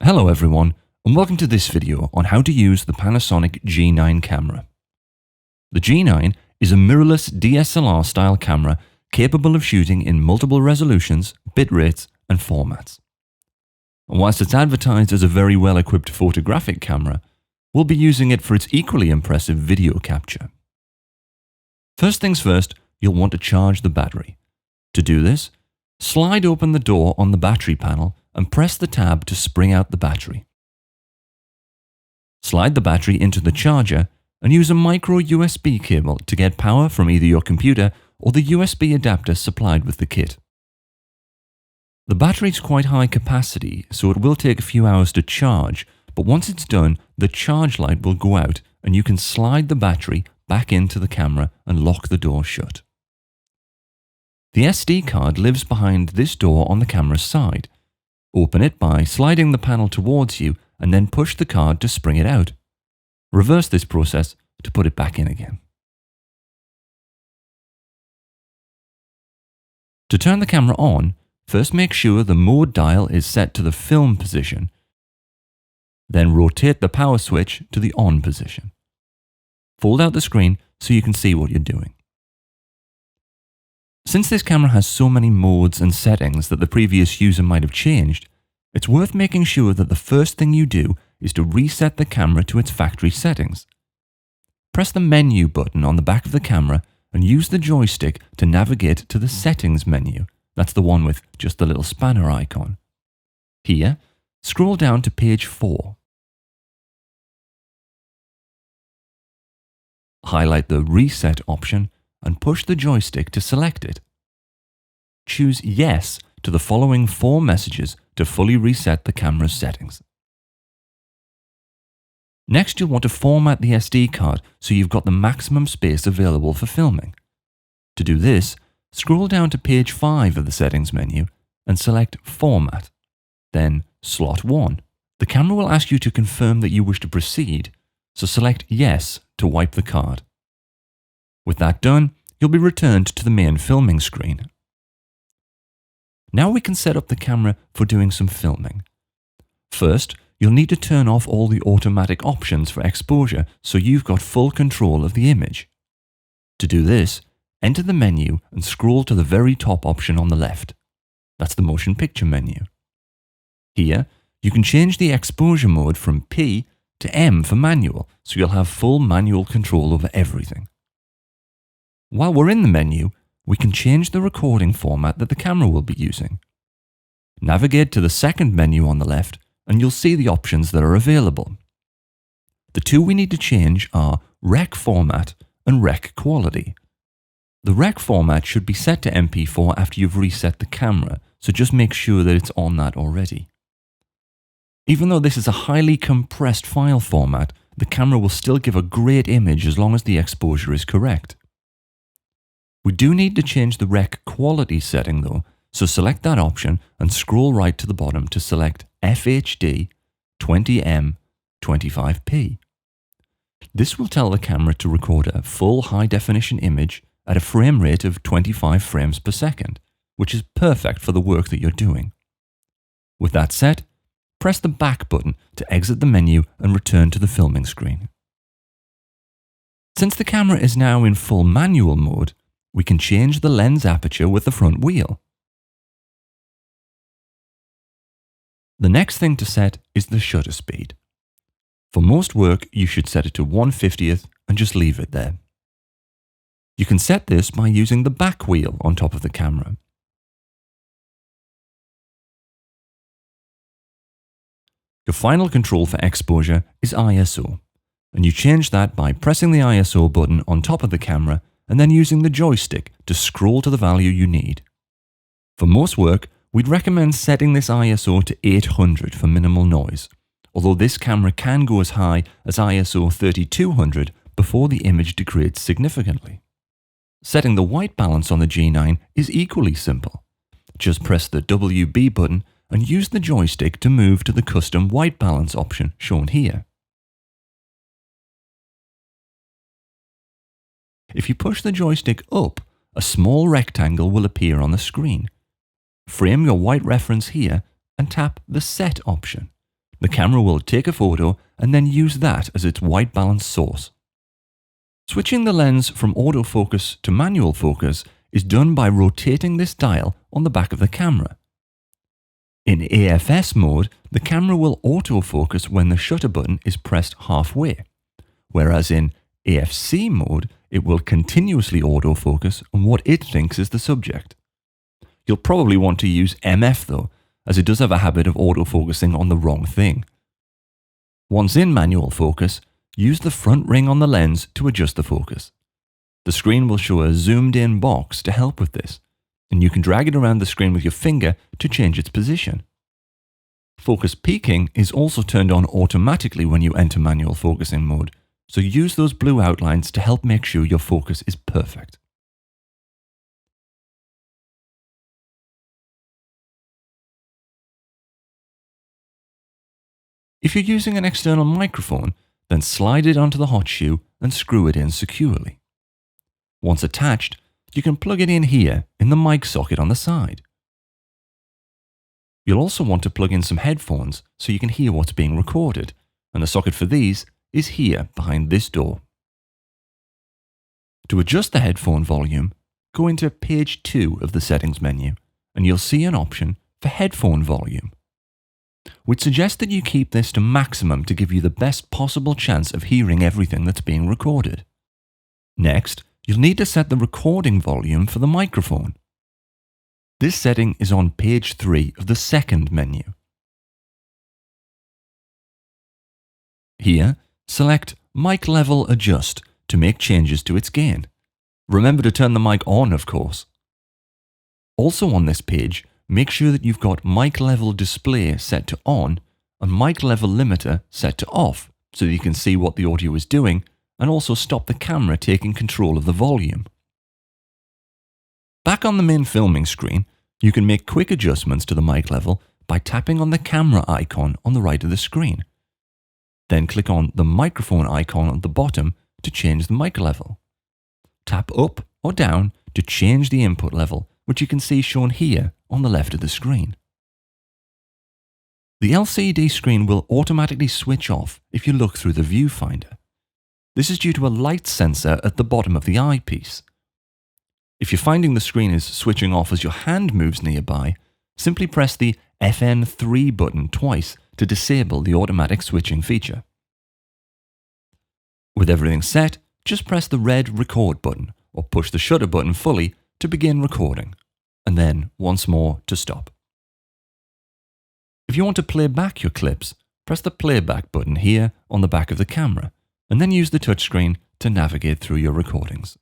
Hello everyone, and welcome to this video on how to use the Panasonic G9 camera. The G9 is a mirrorless DSLR style camera capable of shooting in multiple resolutions, bit rates, and formats. And whilst it's advertised as a very well equipped photographic camera, we'll be using it for its equally impressive video capture. First things first, you'll want to charge the battery. To do this, slide open the door on the battery panel and press the tab to spring out the battery. Slide the battery into the charger and use a micro USB cable to get power from either your computer or the USB adapter supplied with the kit. The battery is quite high capacity, so it will take a few hours to charge, but once it's done, the charge light will go out and you can slide the battery back into the camera and lock the door shut. The SD card lives behind this door on the camera's side. Open it by sliding the panel towards you and then push the card to spring it out. Reverse this process to put it back in again. To turn the camera on, first make sure the mode dial is set to the film position. Then rotate the power switch to the on position. Fold out the screen so you can see what you're doing. Since this camera has so many modes and settings that the previous user might have changed, it's worth making sure that the first thing you do is to reset the camera to its factory settings. Press the menu button on the back of the camera and use the joystick to navigate to the settings menu. That's the one with just the little spanner icon. Here, scroll down to page 4. Highlight the Reset option and push the joystick to select it. Choose Yes to the following 4 messages to fully reset the camera's settings. Next, you'll want to format the SD card so you've got the maximum space available for filming. To do this, scroll down to page 5 of the settings menu and select Format, then Slot 1. The camera will ask you to confirm that you wish to proceed, so select Yes to wipe the card. With that done, you'll be returned to the main filming screen. Now we can set up the camera for doing some filming. First, you'll need to turn off all the automatic options for exposure so you've got full control of the image. To do this, enter the menu and scroll to the very top option on the left. That's the motion picture menu. Here, you can change the exposure mode from P to M for manual, so you'll have full manual control over everything. While we're in the menu, we can change the recording format that the camera will be using. Navigate to the second menu on the left and you'll see the options that are available. The two we need to change are Rec Format and Rec Quality. The Rec format should be set to MP4 after you've reset the camera, so just make sure that it's on that already. Even though this is a highly compressed file format, the camera will still give a great image as long as the exposure is correct. We do need to change the Rec Quality setting though, so select that option and scroll right to the bottom to select FHD 20M 25p. This will tell the camera to record a full high-definition image at a frame rate of 25 frames per second, which is perfect for the work that you're doing. With that set, press the back button to exit the menu and return to the filming screen. Since the camera is now in full manual mode, we can change the lens aperture with the front wheel. The next thing to set is the shutter speed. For most work, you should set it to 1/50th and just leave it there. You can set this by using the back wheel on top of the camera. Your final control for exposure is ISO, and you change that by pressing the ISO button on top of the camera and then using the joystick to scroll to the value you need. For most work, we'd recommend setting this ISO to 800 for minimal noise, although this camera can go as high as ISO 3200 before the image degrades significantly. Setting the white balance on the G9 is equally simple. Just press the WB button and use the joystick to move to the custom white balance option shown here. If you push the joystick up, a small rectangle will appear on the screen. Frame your white reference here and tap the Set option. The camera will take a photo and then use that as its white balance source. Switching the lens from autofocus to manual focus is done by rotating this dial on the back of the camera. In AFS mode, the camera will autofocus when the shutter button is pressed halfway, whereas in AFC mode, it will continuously autofocus on what it thinks is the subject. You'll probably want to use MF though, as it does have a habit of autofocusing on the wrong thing. Once in manual focus, use the front ring on the lens to adjust the focus. The screen will show a zoomed in box to help with this, and you can drag it around the screen with your finger to change its position. Focus peaking is also turned on automatically when you enter manual focusing mode, so use those blue outlines to help make sure your focus is perfect. If you're using an external microphone, then slide it onto the hot shoe and screw it in securely. Once attached, you can plug it in here in the mic socket on the side. You'll also want to plug in some headphones so you can hear what's being recorded, and the socket for these is here behind this door. To adjust the headphone volume, go into page 2 of the settings menu and you'll see an option for headphone volume. We'd suggest that you keep this to maximum to give you the best possible chance of hearing everything that's being recorded. Next, you'll need to set the recording volume for the microphone. This setting is on page 3 of the second menu. Here, select Mic Level Adjust to make changes to its gain. Remember to turn the mic on, of course. Also on this page, make sure that you've got Mic Level Display set to on and Mic Level Limiter set to off so that you can see what the audio is doing and also stop the camera taking control of the volume. Back on the main filming screen, you can make quick adjustments to the mic level by tapping on the camera icon on the right of the screen. Then click on the microphone icon at the bottom to change the mic level. Tap up or down to change the input level, which you can see shown here on the left of the screen. The LCD screen will automatically switch off if you look through the viewfinder. This is due to a light sensor at the bottom of the eyepiece. If you're finding the screen is switching off as your hand moves nearby, simply press the FN3 button twice to disable the automatic switching feature. With everything set, just press the red record button or push the shutter button fully to begin recording, and then once more to stop. If you want to play back your clips, press the playback button here on the back of the camera, and then use the touchscreen to navigate through your recordings.